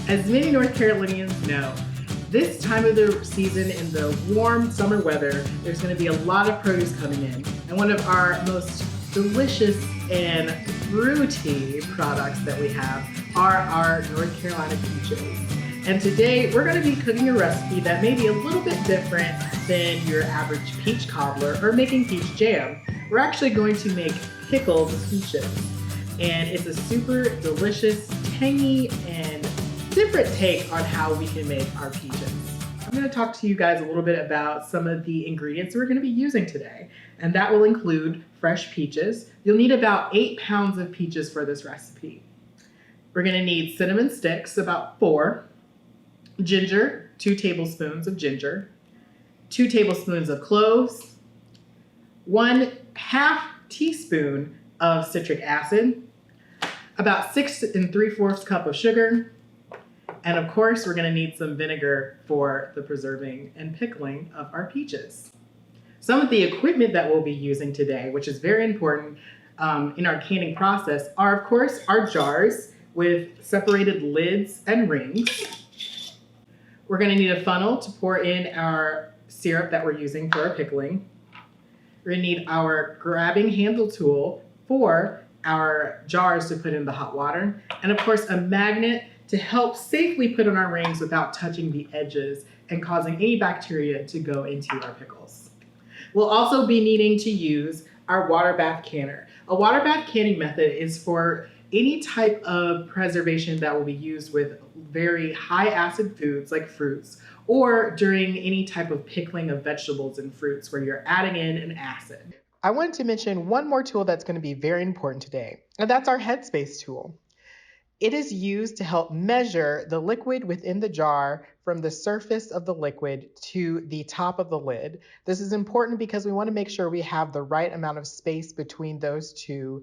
As many North Carolinians know, this time of the season in the warm summer weather, there's going to be a lot of produce coming in. And one of our most delicious and fruity products that we have are our North Carolina peaches. And today we're going to be cooking a recipe that may be a little bit different than your average peach cobbler or making peach jam. We're actually going to make pickled peaches. And it's a super delicious, tangy, and different take on how we can make our peaches. I'm going to talk to you guys a little bit about some of the ingredients we're going to be using today, and that will include fresh peaches. You'll need about 8 pounds of peaches for this recipe. We're going to need cinnamon sticks, about 4, ginger, 2 tablespoons of ginger, 2 tablespoons of cloves, 1/2 teaspoon of citric acid, about 6 3/4 cup of sugar, and of course, we're going to need some vinegar for the preserving and pickling of our peaches. Some of the equipment that we'll be using today, which is very important in our canning process, are of course our jars with separated lids and rings. We're going to need a funnel to pour in our syrup that we're using for our pickling. We're going to need our grabbing handle tool for our jars to put in the hot water, and of course a magnet to help safely put on our rings without touching the edges and causing any bacteria to go into our pickles. We'll also be needing to use our water bath canner. A water bath canning method is for any type of preservation that will be used with very high acid foods like fruits, or during any type of pickling of vegetables and fruits where you're adding in an acid. I wanted to mention one more tool that's going to be very important today, and that's our Headspace tool. It is used to help measure the liquid within the jar from the surface of the liquid to the top of the lid. This is important because we want to make sure we have the right amount of space between those two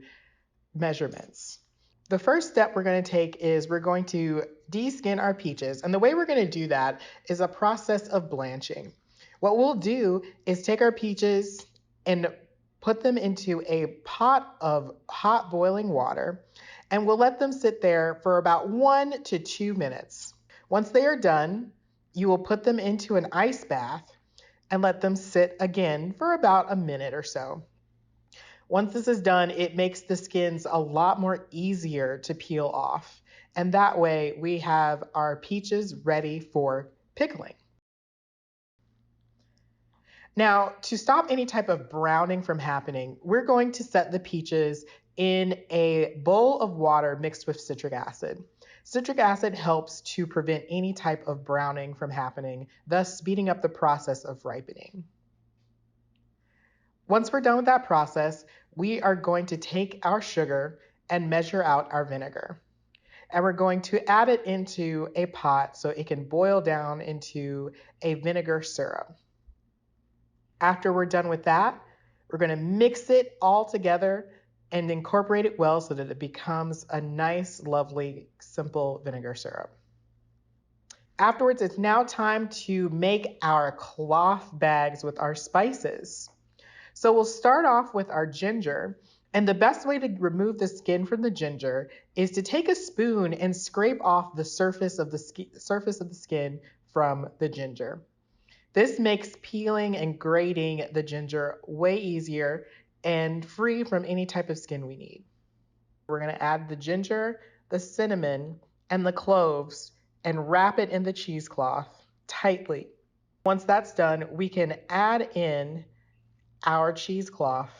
measurements. The first step we're going to take is we're going to de-skin our peaches, and the way we're going to do that is a process of blanching. What we'll do is take our peaches and put them into a pot of hot boiling water, and we'll let them sit there for about 1 to 2 minutes. Once they are done, you will put them into an ice bath and let them sit again for about a minute or so. Once this is done, it makes the skins a lot more easier to peel off, and that way we have our peaches ready for pickling. Now, to stop any type of browning from happening, we're going to set the peaches in a bowl of water mixed with citric acid. Citric acid helps to prevent any type of browning from happening, thus speeding up the process of ripening. Once we're done with that process, we are going to take our sugar and measure out our vinegar. And we're going to add it into a pot so it can boil down into a vinegar syrup. After we're done with that, we're going to mix it all together and incorporate it well so that it becomes a nice, lovely, simple vinegar syrup. Afterwards, it's now time to make our cloth bags with our spices. So we'll start off with our ginger, and the best way to remove the skin from the ginger is to take a spoon and scrape off the surface of the skin from the ginger. This makes peeling and grating the ginger way easier and free from any type of skin we need. We're going to add the ginger, the cinnamon, and the cloves and wrap it in the cheesecloth tightly. Once that's done, we can add in our cheesecloth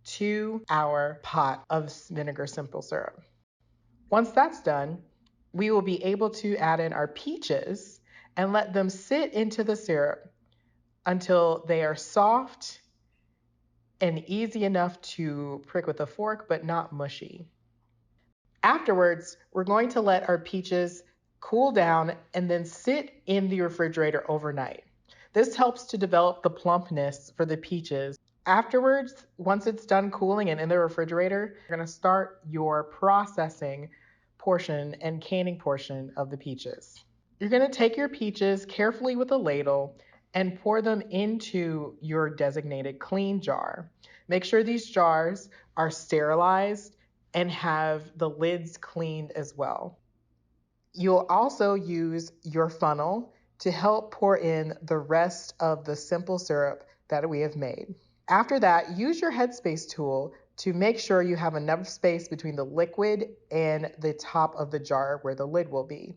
to our pot of vinegar simple syrup. Once that's done, we will be able to add in our peaches and let them sit into the syrup until they are soft and easy enough to prick with a fork, but not mushy. Afterwards, we're going to let our peaches cool down and then sit in the refrigerator overnight. This helps to develop the plumpness for the peaches. Afterwards, once it's done cooling and in the refrigerator, you're going to start your processing portion and canning portion of the peaches. You're going to take your peaches carefully with a ladle and pour them into your designated clean jar. Make sure these jars are sterilized and have the lids cleaned as well. You'll also use your funnel to help pour in the rest of the simple syrup that we have made. After that, use your Headspace tool to make sure you have enough space between the liquid and the top of the jar where the lid will be.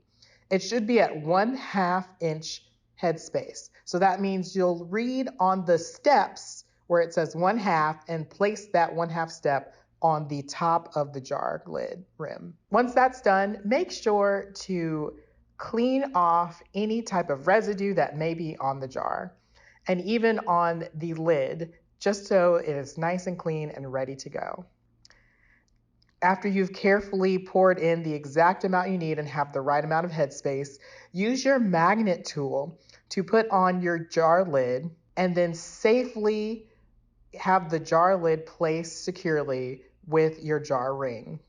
It should be at 1/2 inch headspace. So that means you'll read on the steps where it says 1/2 and place that 1/2 step on the top of the jar lid rim. Once that's done, make sure to clean off any type of residue that may be on the jar and even on the lid, just so it is nice and clean and ready to go. After you've carefully poured in the exact amount you need and have the right amount of headspace, use your magnet tool to put on your jar lid and then safely have the jar lid placed securely with your jar ring.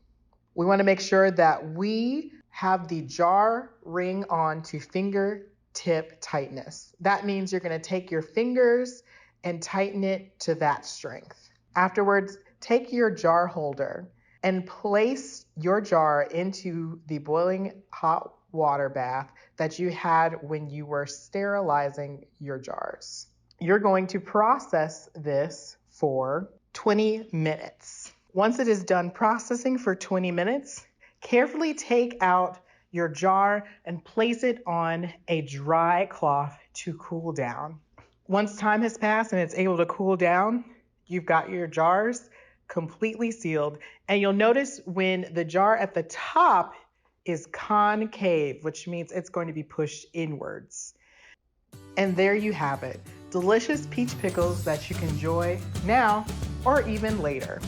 We want to make sure that we have the jar ring on to fingertip tightness. That means you're going to take your fingers and tighten it to that strength. Afterwards, take your jar holder and place your jar into the boiling hot water bath that you had when you were sterilizing your jars. You're going to process this for 20 minutes. Once it is done processing for 20 minutes, carefully take out your jar and place it on a dry cloth to cool down. Once time has passed and it's able to cool down, you've got your jars completely sealed. And you'll notice when the jar at the top is concave, which means it's going to be pushed inwards. And there you have it, delicious peach pickles that you can enjoy now or even later.